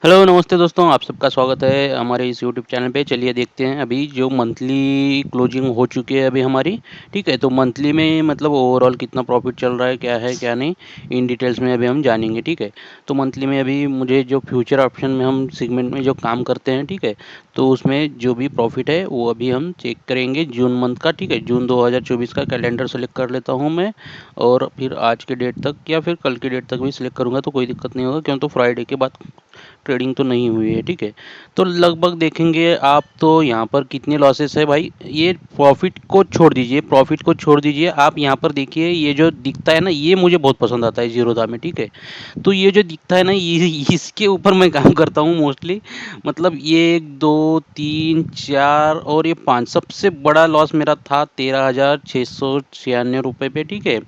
Hello नमस्ते दोस्तों, आप सबका स्वागत है हमारे इस यूट्यूब चैनल पे। चलिए देखते हैं अभी जो मंथली क्लोजिंग हो चुकी है अभी हमारी, ठीक है? तो मंथली में मतलब ओवरऑल कितना प्रॉफिट चल रहा है, क्या नहीं, इन डिटेल्स में अभी हम जानेंगे, ठीक है? तो मंथली में अभी मुझे जो फ्यूचर ऑप्शन में हम सेगमेंट में जो काम करते हैं, ठीक है? तो उसमें जो भी प्रॉफिट है वो अभी हम चेक करेंगे जून मंथ का, ठीक है? जून 2024 का कैलेंडर सेलेक्ट कर लेता हूँ मैं, और फिर आज के डेट तक या फिर कल की डेट तक भी सिलेक्ट करूँगा तो कोई दिक्कत नहीं होगा, क्यों तो फ्राइडे के बाद ट्रेडिंग तो नहीं हुई है, ठीक है? तो लगभग देखेंगे आप तो यहाँ पर कितने लॉसेस है भाई। ये प्रॉफिट को छोड़ दीजिए, आप यहाँ पर देखिए, ये जो दिखता है ना, ये मुझे बहुत पसंद आता है जीरोधा में, ठीक है? तो ये जो दिखता है ना, ये इसके ऊपर मैं काम करता हूँ मोस्टली। मतलब ये 1 2 3 4 और ये 5 सबसे बड़ा लॉस मेरा था 13,696 रुपये पे, ठीक है?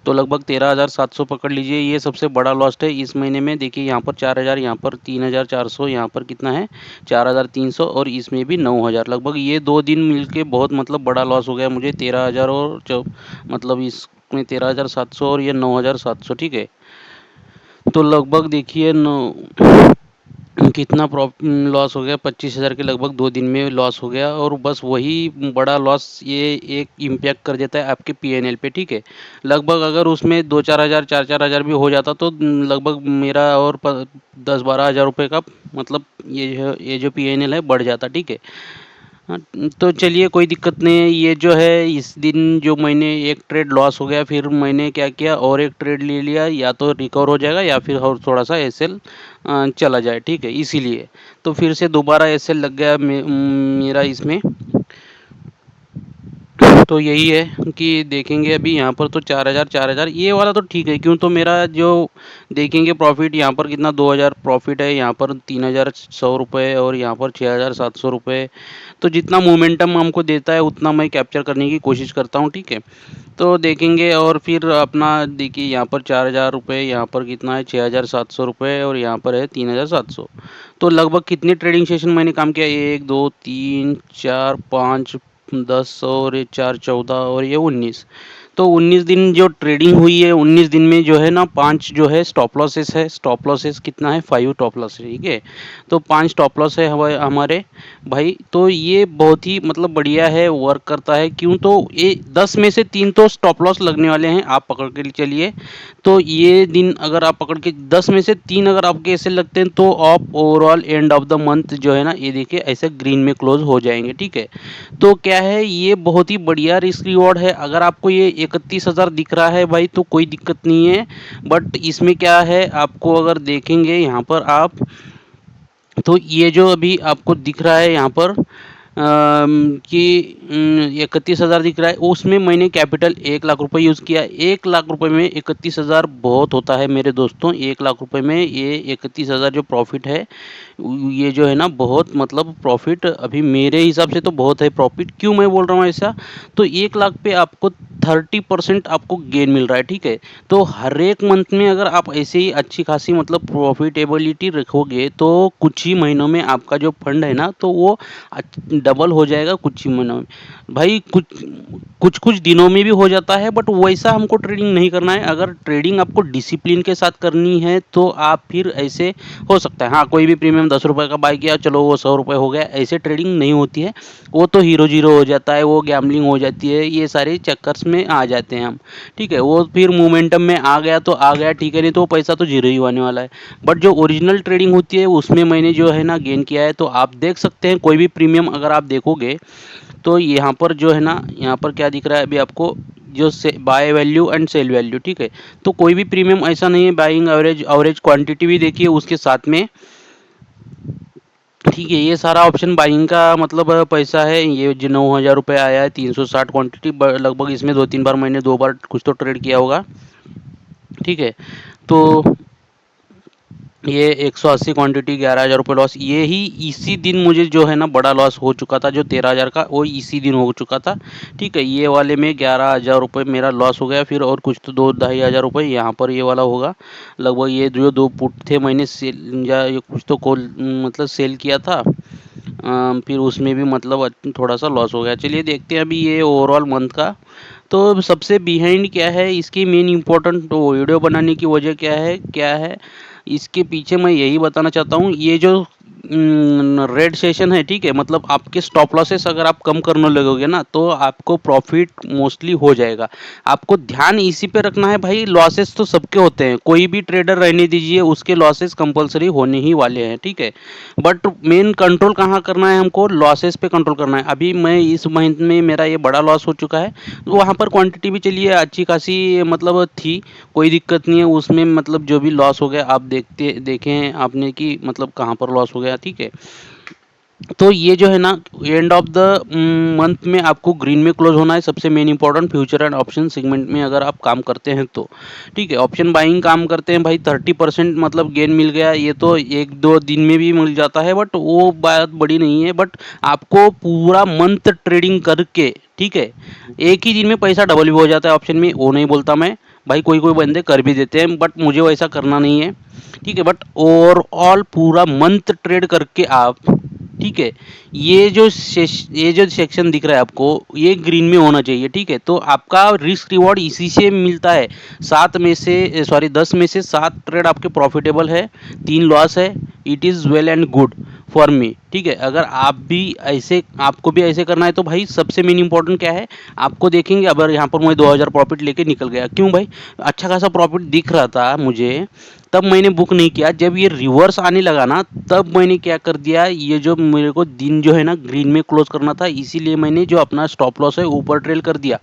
तो लगभग 13,700 पकड़ लीजिए, ये सबसे बड़ा लॉस है इस महीने में। देखिए यहाँ पर 4,000, यहाँ पर 3,400, यहाँ पर कितना है 4,300, और इसमें भी 9,000। लगभग ये 2 दिन मिलके बहुत मतलब बड़ा लॉस हो गया मुझे, 13,000 और मतलब इसमें 13,700 और ये 9,700, ठीक है? तो लगभग देखिए कितना लॉस हो गया, 25,000 के लगभग 2 दिन में लॉस हो गया। और बस वही बड़ा लॉस ये एक इम्पैक्ट कर देता है आपके पीएनएल पे, ठीक है? लगभग अगर उसमें 2 4 हज़ार 4 4 हज़ार भी हो जाता तो लगभग मेरा और 10 12 हज़ार रुपये का मतलब ये जो पीएनएल है बढ़ जाता, ठीक है? हाँ, तो चलिए कोई दिक्कत नहीं है। ये जो है इस दिन जो मैंने एक ट्रेड लॉस हो गया, फिर मैंने क्या किया और एक ट्रेड ले लिया, या तो रिकवर हो जाएगा या फिर और थोड़ा सा एसएल चला जाए, ठीक है? इसीलिए तो फिर से दोबारा एसएल लग गया मेरा इसमें। तो यही है कि देखेंगे अभी यहाँ पर तो 4,000 ये वाला तो ठीक है, क्यों तो मेरा जो देखेंगे प्रॉफिट यहाँ पर कितना 2,000 प्रॉफिट है, यहाँ पर 3,100 रुपये और यहाँ पर 6,700 रुपये। तो जितना मोमेंटम हमको देता है उतना मैं कैप्चर करने की कोशिश करता हूँ, ठीक है? तो देखेंगे और फिर अपना देखिए यहाँ पर 4,000 रुपये, यहाँ पर कितना है 6,700 रुपये और यहाँ पर है 3,700। तो लगभग कितने ट्रेडिंग सेशन मैंने काम किया, 1 2 3 4 5 10 और ये 4 14 और ये 19। तो 19 दिन जो ट्रेडिंग हुई है, 19 दिन में जो है ना 5 जो है स्टॉप लॉसेस है। स्टॉप लॉसेस कितना है, 5 स्टॉप लॉस है, ठीक है? तो 5 स्टॉप लॉस है हमारे भाई। तो ये बहुत ही मतलब बढ़िया है, वर्क करता है, क्यों तो ये 10 में से 3 तो स्टॉप लॉस लगने वाले हैं, आप पकड़ के चलिए। तो ये दिन अगर आप पकड़ के 10 में से 3 अगर आपके ऐसे लगते हैं तो आप overall end of the month जो है ना, ये देखिए ऐसे ग्रीन में क्लोज हो जाएंगे, ठीक है? तो क्या है, ये बहुत ही बढ़िया रिस्क रिवॉर्ड है। अगर आपको ये 31,000 दिख रहा है भाई तो कोई दिक्कत नहीं है, बट इसमें क्या है, आपको अगर देखेंगे यहाँ पर आप, तो ये जो अभी आपको दिख रहा है यहाँ पर कि 31,000 दिख रहा है, उसमें मैंने कैपिटल 1 लाख रुपए यूज़ किया। 1 लाख रुपए में 31,000 बहुत होता है मेरे दोस्तों। 1 लाख रुपए में ये 31,000 जो प्रॉफिट है, ये जो है ना बहुत मतलब प्रॉफिट अभी मेरे हिसाब से तो बहुत है प्रॉफिट। क्यों मैं बोल रहा हूँ ऐसा, तो 1 लाख पे आपको 30% आपको गेन मिल रहा है, ठीक है? तो हर एक मंथ में अगर आप ऐसे ही अच्छी खासी मतलब प्रॉफिटेबिलिटी रखोगे तो कुछ ही महीनों में आपका जो फंड है ना, तो वो डबल हो जाएगा कुछ ही महीनों में। भाई कुछ कुछ दिनों में भी हो जाता है, बट वैसा हमको ट्रेडिंग नहीं करना है। अगर ट्रेडिंग आपको डिसिप्लिन के साथ करनी है तो आप फिर ऐसे हो सकता है, हाँ, कोई भी प्रीमियम 10 रुपये का बाय किया, चलो वो 100 रुपये हो गया, ऐसे ट्रेडिंग नहीं होती है। वो तो हीरो जीरो हो जाता है, वो गैम्बलिंग हो जाती है, ये सारे चक्कर्स में आ जाते हैं हम, ठीक है? वो फिर मोमेंटम में आ गया तो आ गया, ठीक है, नहीं तो वो पैसा तो जीरो ही आने वाला है। बट जो ओरिजिनल ट्रेडिंग होती है उसमें मैंने जो है ना गेन किया है। तो आप देख सकते हैं कोई भी प्रीमियम अगर आप देखोगे तो यहाँ पर जो है ना, यहाँ पर क्या दिख रहा है अभी आपको, जो से buy value and sell value, ठीक है? तो कोई भी प्रीमियम ऐसा नहीं है, बाइंग एवरेज, एवरेज क्वांटिटी भी देखिए उसके साथ में, ठीक है? ये सारा ऑप्शन बाइंग का मतलब पैसा है। ये जो 9,000 रुपये आया है, 360 क्वांटिटी, लगभग इसमें 2 3 बार मैंने 2 बार कुछ तो ट्रेड किया होगा, ठीक है? तो ये 180 क्वांटिटी 11,000 रुपये लॉस, ये ही इसी दिन मुझे जो है ना बड़ा लॉस हो चुका था, जो 13,000 का वो इसी दिन हो चुका था, ठीक है? ये वाले में 11,000 रुपये मेरा लॉस हो गया। फिर और कुछ तो 2 ढाई हज़ार रुपये यहाँ पर ये वाला होगा लगभग। ये जो 2 पुट थे मैंने सेल या ये कुछ तो कॉल मतलब सेल किया था, फिर उसमें भी मतलब थोड़ा सा लॉस हो गया। चलिए देखते हैं अभी ये ओवरऑल मंथ का। तो सबसे बिहाइंड क्या है इसकी मेन इम्पोर्टेंट वीडियो बनाने की वजह क्या है, इसके पीछे मैं यही बताना चाहता हूँ, ये जो रेड सेशन है, ठीक है, मतलब आपके स्टॉप लॉसेस अगर आप कम करने लगोगे ना तो आपको प्रॉफिट मोस्टली हो जाएगा। आपको ध्यान इसी पे रखना है भाई, लॉसेस तो सबके होते हैं, कोई भी ट्रेडर रहने दीजिए उसके लॉसेस कंपलसरी होने ही वाले हैं, ठीक है। बट मेन कंट्रोल कहाँ करना है, हमको लॉसेस पे कंट्रोल करना है। अभी मैं इस महीने में मेरा ये बड़ा लॉस हो चुका है, तो वहाँ पर क्वांटिटी भी चलिए अच्छी खासी मतलब थी, कोई दिक्कत नहीं है उसमें, मतलब जो भी लॉस हो गया आप देखे हैं आपने कि मतलब कहाँ पर लॉस हो गया, ठीक है। तो ये जो है ना, एंड ऑफ द मंथ में आपको ग्रीन में क्लोज होना है, सबसे main important future and option segment में अगर आप काम करते हैं तो, ठीक है। ऑप्शन बाइंग काम करते हैं भाई, 30% मतलब गेन मिल गया, ये तो एक दो दिन में भी मिल जाता है, बट वो बात बड़ी नहीं है। बट आपको पूरा मंथ ट्रेडिंग करके, ठीक है, एक ही दिन में पैसा डबल भी हो जाता है ऑप्शन में, वो नहीं बोलता मैं भाई, कोई कोई बंदे कर भी देते हैं, बट मुझे वैसा करना नहीं है, ठीक है। बट ओवरऑल पूरा मंथ ट्रेड करके आप, ठीक है, ये जो सेक्शन दिख रहा है आपको, ये ग्रीन में होना चाहिए, ठीक है। तो आपका रिस्क रिवॉर्ड इसी से मिलता है। 10 में से 7 ट्रेड आपके प्रॉफिटेबल है, 3 लॉस है। It is well and good for me, ठीक है। अगर आपको भी ऐसे करना है तो भाई सबसे मेन इंपॉर्टेंट क्या है, आपको देखेंगे अगर यहाँ पर मैं 2000 प्रॉफिट लेके निकल गया, क्यों भाई, अच्छा खासा प्रॉफिट दिख रहा था मुझे, तब मैंने बुक नहीं किया। जब ये रिवर्स आने लगा ना, तब मैंने क्या कर दिया, ये जो मेरे को दिन जो है ना ग्रीन में क्लोज करना था, इसीलिए मैंने जो अपना स्टॉप लॉस है ऊपर ट्रेल कर दिया,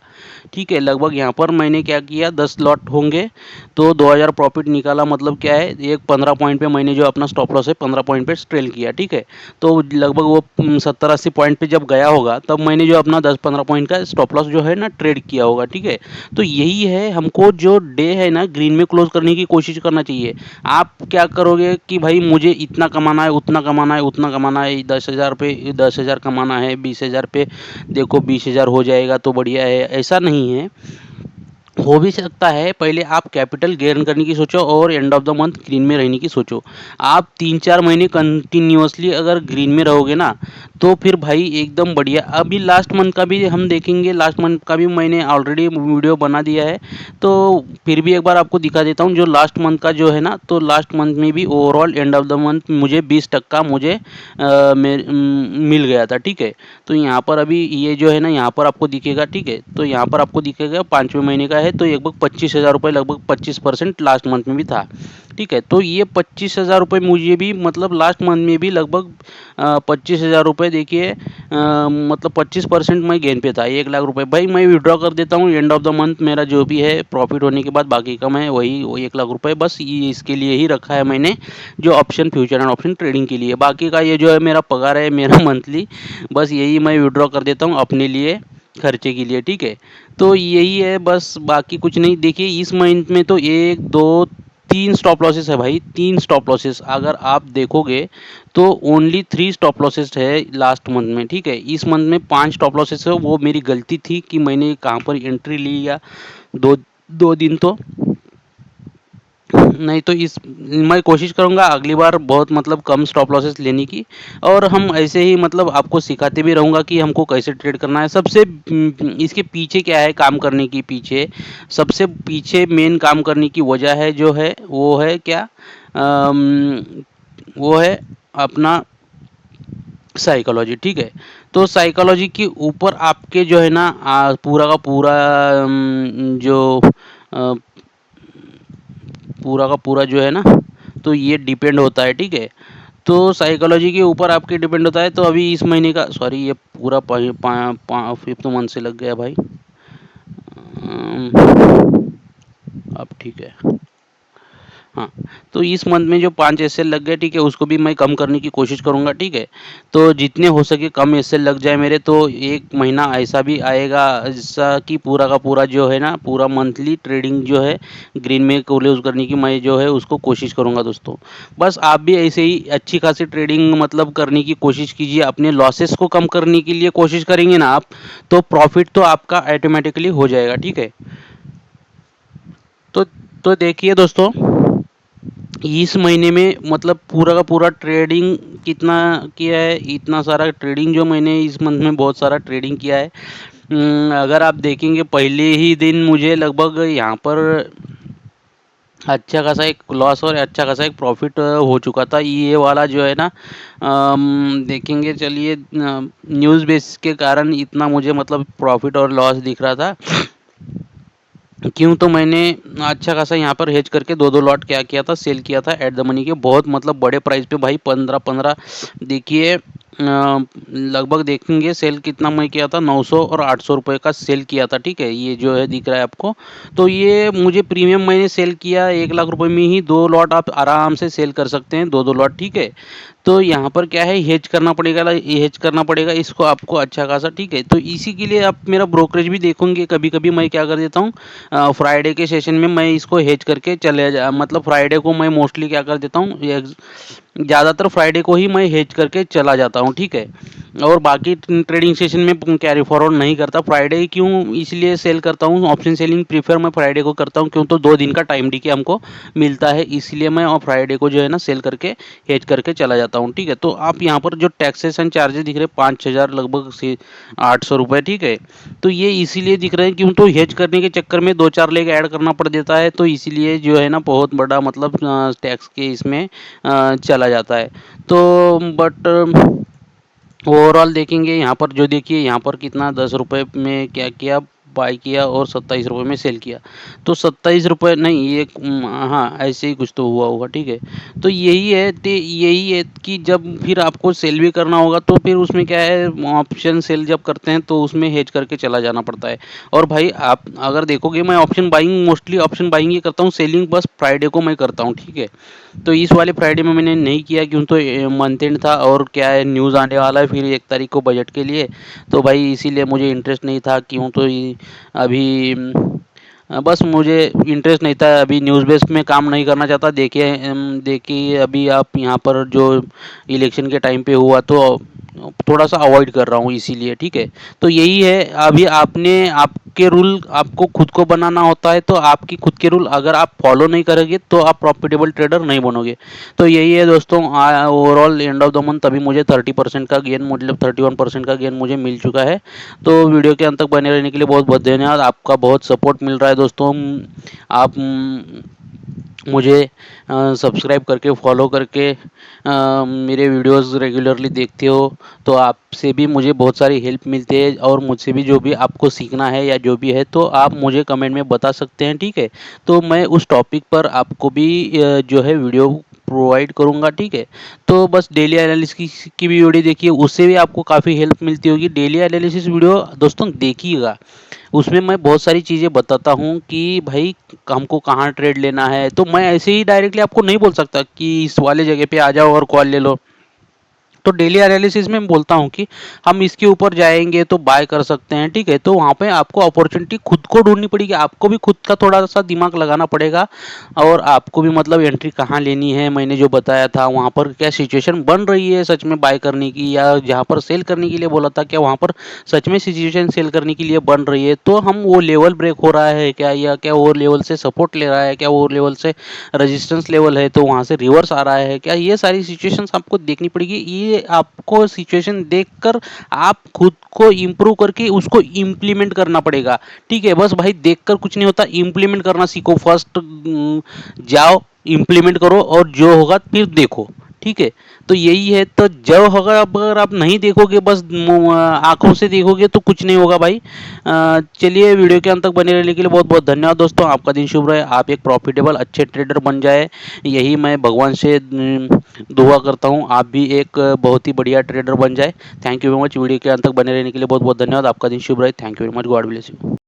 ठीक है। लगभग यहाँ पर मैंने क्या किया, 10 लॉट होंगे तो 2000 प्रॉफिट निकाला, मतलब क्या है, एक 15 पॉइंट पे मैंने जो अपना स्टॉप लॉस है 15 पॉइंट पे ट्रेल किया, ठीक है। तो लगभग वो 70-80 पॉइंट पे जब गया होगा, तब मैंने जो अपना 10-15 पॉइंट का स्टॉप लॉस जो है ना ट्रेड किया होगा, ठीक है। तो यही है, हमको जो डे है ना ग्रीन में क्लोज करने की कोशिश करना चाहिए। आप क्या करोगे कि भाई मुझे इतना कमाना है, उतना कमाना है, उतना कमाना है, 10,000 पे 10,000 कमाना है, 20,000 पे देखो 20,000 हो जाएगा तो बढ़िया है, ऐसा नहीं है। हो भी सकता है, पहले आप कैपिटल गेन करने की सोचो और end of the month green में रहने की सोचो। आप 3-4 महीने कंटिन्यूअसली अगर ग्रीन में रहोगे ना, तो फिर भाई एकदम बढ़िया। अभी लास्ट मंथ का भी हम देखेंगे, लास्ट मंथ का भी मैंने ऑलरेडी वीडियो बना दिया है, तो फिर भी एक बार आपको दिखा देता हूँ। जो लास्ट मंथ का जो है ना, तो लास्ट मंथ में भी overall end of the month मुझे 20% मुझे मिल गया था, ठीक है। तो यहाँ पर अभी ये जो है ना, यहाँ पर आपको दिखेगा, ठीक है। तो यहाँ पर आपको दिखेगा 5वें महीने का है, तो लगभग 25,000 रुपये, लगभग 25% लास्ट मंथ में भी था, ठीक है। तो ये 25,000 रुपये मुझे भी मतलब लास्ट मंथ में भी लगभग 25,000 रुपये, देखिए मतलब 25% मैं गेन पे था, 1,00,000 रुपये। भाई मैं विड्रॉ कर देता हूँ एंड ऑफ द मंथ, मेरा जो भी है प्रॉफिट होने के बाद बाकी का मैं वही 1,00,000 रुपये बस ये इसके लिए ही रखा है मैंने, जो option future and option trading के लिए। बाकी का ये जो है मेरा पगार है मेरा मंथली, बस यही मैं विड्रॉ कर देता हूँ अपने लिए, खर्चे के लिए, ठीक है। तो यही है बस, बाकी कुछ नहीं। देखिए इस महीने में तो 1 2 3 स्टॉप लॉसेस है भाई, 3 स्टॉप लॉसेस अगर आप देखोगे तो ओनली 3 स्टॉप लॉसेस है लास्ट मंथ में, ठीक है। इस मंथ में 5 स्टॉप लॉसेस है, वो मेरी गलती थी कि मैंने कहाँ पर एंट्री ली, या दो 2 दिन तो नहीं, तो इस मैं कोशिश करूँगा अगली बार बहुत मतलब कम स्टॉप लॉसेस लेने की, और हम ऐसे ही मतलब आपको सिखाते भी रहूँगा कि हमको कैसे ट्रेड करना है। इसके पीछे क्या है काम करने की पीछे, सबसे पीछे मेन काम करने की वजह है जो है वो है क्या, वो है अपना साइकोलॉजी, ठीक है। तो साइकोलॉजी के ऊपर आपके जो है ना पूरा का पूरा जो अ, पूरा का पूरा जो है ना, तो ये डिपेंड होता है, ठीक है। तो साइकोलॉजी के ऊपर आपके डिपेंड होता है। तो अभी इस महीने का, सॉरी, ये पूरा 5th मंथ से लग गया भाई। अब ठीक है। हाँ, तो इस मंथ में जो 5 एसएल लग गए, ठीक है, उसको भी मैं कम करने की कोशिश करूँगा, ठीक है। तो जितने हो सके कम एसएल लग जाए मेरे, तो एक महीना ऐसा भी आएगा जिससा कि पूरा का पूरा जो है ना, पूरा मंथली ट्रेडिंग जो है ग्रीन में क्लोज करने की मैं जो है उसको कोशिश करूँगा दोस्तों। बस आप भी ऐसे ही अच्छी खासी ट्रेडिंग मतलब करने की कोशिश कीजिए, अपने लॉसेस को कम करने के लिए कोशिश करेंगे ना आप, तो प्रॉफिट तो आपका ऑटोमेटिकली हो जाएगा, ठीक है। तो तो देखिए दोस्तों, इस महीने में मतलब पूरा का पूरा ट्रेडिंग कितना किया है, इतना सारा ट्रेडिंग जो मैंने इस मंथ में बहुत सारा ट्रेडिंग किया है। अगर आप देखेंगे पहले ही दिन मुझे लगभग यहाँ पर अच्छा खासा एक लॉस और अच्छा खासा एक प्रॉफिट हो चुका था। ये वाला जो है ना देखेंगे चलिए, न्यूज़ बेस के कारण इतना मुझे मतलब प्रॉफिट और लॉस दिख रहा था। क्यों, तो मैंने अच्छा खासा यहाँ पर हेज करके दो दो लॉट क्या किया था, सेल किया था एट द मनी के, बहुत मतलब बड़े प्राइस पे भाई, 15-15 देखिए, लगभग देखेंगे सेल कितना मैं किया था, 900 और 800 रुपये का सेल किया था। ठीक है, ये जो है दिख रहा है आपको। तो ये मुझे प्रीमियम मैंने सेल किया 1 लाख रुपए में ही, दो लॉट आप आराम से सेल कर सकते हैं, दो दो लॉट। ठीक है, तो यहाँ पर क्या है, हेज करना पड़ेगा, हेज करना पड़ेगा इसको आपको अच्छा खासा। ठीक है, तो इसी के लिए आप मेरा ब्रोकरेज भी देखोगे, कभी कभी मैं क्या कर देता हूँ, फ्राइडे के सेशन में मैं इसको हेज करके चले जा, मतलब फ्राइडे को मैं मोस्टली क्या कर देता हूँ, ज़्यादातर फ्राइडे को ही मैं हेज करके चला जाता हूँ। ठीक है, और बाकी ट्रेडिंग सेशन में कैरी फॉरवर्ड नहीं करता। फ्राइडे क्यों इसलिए सेल करता हूँ, ऑप्शन सेलिंग प्रीफर मैं फ्राइडे को करता हूँ, क्यों, तो 2 दिन का टाइम डीके हमको मिलता है, इसलिए मैं और फ्राइडे को जो है ना सेल करके हेज करके चला जाता हूँ। ठीक है, तो आप यहाँ पर जो टैक्सेस एंड चार्जेस दिख रहे हैं 5,000 लगभग से 800 रुपये। ठीक है, तो ये इसीलिए दिख रहे हैं क्यों, तो हेज करने के चक्कर में 2-4 लेग ऐड करना पड़ देता है, तो इसीलिए जो है ना बहुत बड़ा मतलब टैक्स के इसमें चला जाता है। तो बट ओवरऑल देखेंगे यहाँ पर, जो देखिए यहाँ पर कितना 10 रुपये में क्या किया, बाई किया और 27 रुपये में सेल किया। तो 27 रुपये नहीं, ये हाँ ऐसे ही कुछ तो हुआ होगा। ठीक है, तो यही है कि जब फिर आपको सेल भी करना होगा तो फिर उसमें क्या है, ऑप्शन सेल जब करते हैं तो उसमें हेज करके चला जाना पड़ता है। और भाई आप अगर देखोगे, मैं option buying mostly option buying ही करता हूँ, सेलिंग बस फ्राइडे को मैं करता हूँ। ठीक है, तो इस वाले फ्राइडे में मैंने नहीं किया, क्यों, तो मंथ एंड था और क्या है, न्यूज़ आने वाला है फिर 1 तारीख को बजट के लिए, तो भाई इसीलिए मुझे इंटरेस्ट नहीं था। क्यों, तो अभी बस मुझे इंटरेस्ट नहीं था, अभी न्यूज़ बेस में काम नहीं करना चाहता। देखिए अभी आप यहाँ पर जो इलेक्शन के टाइम पे हुआ, तो थोड़ा सा अवॉइड कर रहा हूँ इसीलिए। ठीक है, तो यही है, अभी आपने आपके रूल आपको खुद को बनाना होता है, तो आपकी खुद के रूल अगर आप फॉलो नहीं करोगे तो आप प्रॉफिटेबल ट्रेडर नहीं बनोगे। तो यही है दोस्तों, overall end of the month अभी मुझे 30% का गेन, मतलब 31% का गेन मुझे मिल चुका है। तो वीडियो के अंत तक बने रहने के लिए बहुत बहुत धन्यवाद, आपका बहुत सपोर्ट मिल रहा है दोस्तों। आप मुझे सब्सक्राइब करके फॉलो करके मेरे वीडियोस रेगुलरली देखते हो, तो आपसे भी मुझे बहुत सारी हेल्प मिलती है, और मुझसे भी जो भी आपको सीखना है या जो भी है तो आप मुझे कमेंट में बता सकते हैं। ठीक है, तो मैं उस टॉपिक पर आपको भी जो है वीडियो प्रोवाइड करूंगा। ठीक है, तो बस डेली एनालिसिस की भी वीडियो देखिए, उससे भी आपको काफ़ी हेल्प मिलती होगी। डेली एनालिसिस वीडियो दोस्तों देखिएगा, उसमें मैं बहुत सारी चीज़ें बताता हूँ कि भाई हमको कहाँ ट्रेड लेना है। तो मैं ऐसे ही डायरेक्टली आपको नहीं बोल सकता कि इस वाले जगह पे आ जाओ और कॉल ले लो। तो डेली एनालिसिस में मैं बोलता हूँ कि हम इसके ऊपर जाएंगे तो बाय कर सकते हैं। ठीक है, तो वहाँ पे आपको अपॉर्चुनिटी खुद को ढूंढनी पड़ेगी, आपको भी खुद का थोड़ा सा दिमाग लगाना पड़ेगा, और आपको भी मतलब एंट्री कहाँ लेनी है, मैंने जो बताया था वहाँ पर क्या सिचुएशन बन रही है सच में बाय करने की, या जहाँ पर सेल करने के लिए बोला था क्या वहाँ पर सच में सिचुएशन सेल करने के लिए बन रही है, तो हम वो लेवल ब्रेक हो रहा है क्या, या क्या वो लेवल से सपोर्ट ले रहा है, क्या वो लेवल से रेजिस्टेंस लेवल है तो वहाँ से रिवर्स आ रहा है क्या, ये सारी सिचुएशंस आपको देखनी पड़ेगी। ये आपको सिचुएशन देखकर आप खुद को इम्प्रूव करके उसको इम्प्लीमेंट करना पड़ेगा। ठीक है, बस भाई देखकर कुछ नहीं होता, इम्प्लीमेंट करना सीखो फर्स्ट, जाओ इम्प्लीमेंट करो और जो होगा फिर देखो। ठीक है, तो यही है, तो जब होगा, अगर आप नहीं देखोगे बस आंखों से देखोगे तो कुछ नहीं होगा भाई। चलिए वीडियो के अंत तक बने रहने के लिए बहुत बहुत धन्यवाद दोस्तों, आपका दिन शुभ रहे, आप एक प्रॉफिटेबल अच्छे ट्रेडर बन जाए, यही मैं भगवान से दुआ करता हूँ, आप भी एक बहुत ही बढ़िया ट्रेडर बन जाए। Thank you very much, video के अंत तक बने रहने के लिए बहुत बहुत धन्यवाद, आपका दिन शुभ रहे, thank you very much, God bless you.